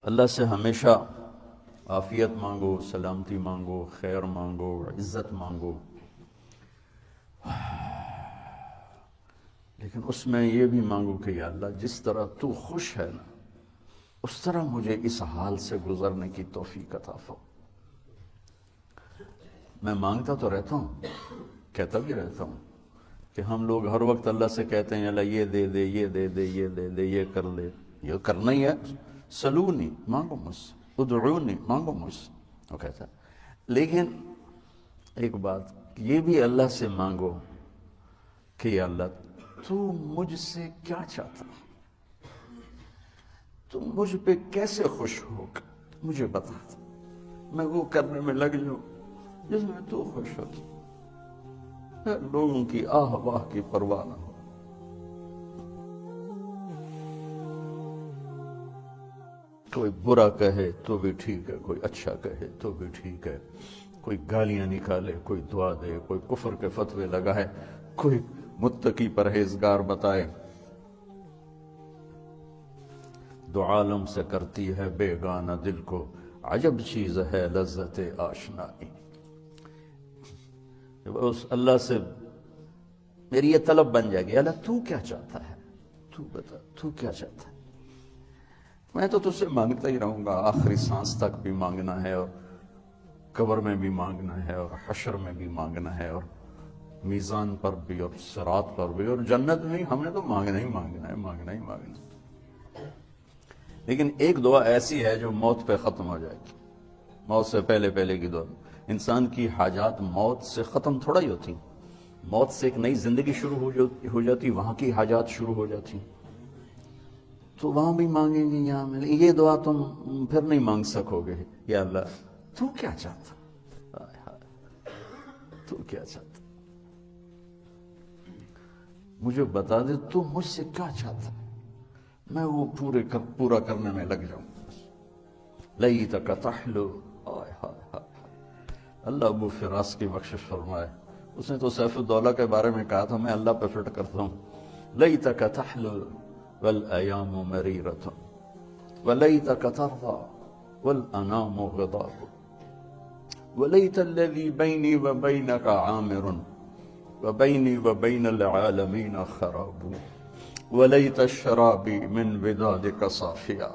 اللہ سے ہمیشہ عافیت مانگو، سلامتی مانگو، خیر مانگو، عزت مانگو، لیکن اس میں یہ بھی مانگو کہ یا اللہ جس طرح تو خوش ہے نا اس طرح مجھے اس حال سے گزرنے کی توفیق عطا فرما۔ میں مانگتا تو رہتا ہوں، کہتا بھی رہتا ہوں کہ ہم لوگ ہر وقت اللہ سے کہتے ہیں اللہ یہ دے دے، یہ دے دے، یہ دے دے، یہ کر دے، یہ کرنا ہی ہے، سلونی مانگو مجھ سے، ادعونی مانگو مجھ سے، وہ کہتا ہے۔ لیکن ایک بات یہ بھی اللہ سے مانگو کہ یا اللہ تو مجھ سے کیا چاہتا، تو مجھ پہ کیسے خوش ہوگا مجھے بتا، میں وہ کرنے میں لگ جاؤں جس میں تو خوش ہو، لوگوں کی آہ واہ کی پرواہ نہ ہو۔ کوئی برا کہے تو بھی ٹھیک ہے، کوئی اچھا کہے تو بھی ٹھیک ہے، کوئی گالیاں نکالے، کوئی دعا دے، کوئی کفر کے فتوے لگائے، کوئی متقی پرہیزگار بتائے، دو عالم سے کرتی ہے بیگانہ دل کو، عجب چیز ہے لذت آشنائی۔ اس اللہ سے میری یہ طلب بن جائے گی، اللہ تو کیا چاہتا ہے، تو بتا تو کیا چاہتا ہے۔ میں تو تجھ سے مانگتا ہی رہوں گا، آخری سانس تک بھی مانگنا ہے، اور قبر میں بھی مانگنا ہے، اور حشر میں بھی مانگنا ہے، اور میزان پر بھی، اور صراط پر بھی، اور جنت میں بھی ہم نے تو مانگنا ہی مانگنا ہے، مانگنا ہی مانگنا ہے۔ لیکن ایک دعا ایسی ہے جو موت پہ ختم ہو جائے گی، موت سے پہلے پہلے کی دعا۔ انسان کی حاجات موت سے ختم تھوڑا ہی ہوتی، موت سے ایک نئی زندگی شروع ہو جاتی، وہاں کی حاجات شروع ہو جاتی، تو وہاں بھی مانگیں گے، یہاں ملے۔ یہ دعا تم پھر نہیں مانگ سکو گے، یا اللہ تو کیا چاہتا، تو کیا چاہتا، مجھے بتا دے تو مجھ سے کیا چاہتا، میں وہ پورا کرنے میں لگ جاؤں۔ لیتک تحلو، آئے ہائے ہائے، اللہ ابو فراس کی بخشش فرمائے، اس نے تو سیف الدولہ کے بارے میں کہا تھا، میں اللہ پہ فٹ کرتا ہوں، لیتک تحلو والایام مریرۃ ولیتک ترضى والانام غضاب ولیت الذی بینی وبینک عامر وبینی وبین العالمین خراب ولیت الشرابی من ودادک صافیا،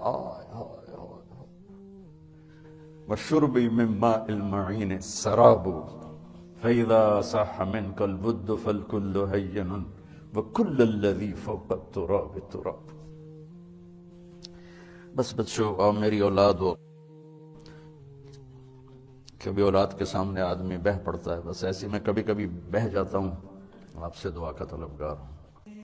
وشربی من ماء المعین سراب فإذا صح منك البد فالكل هين وكل الذي فوق التراب تراب۔ بس بچوں، اور میری اولاد ہو، کبھی اولاد کے سامنے آدمی بہہ پڑتا ہے، بس ایسی میں کبھی کبھی بہہ جاتا ہوں، آپ سے دعا کا طلبگار ہوں۔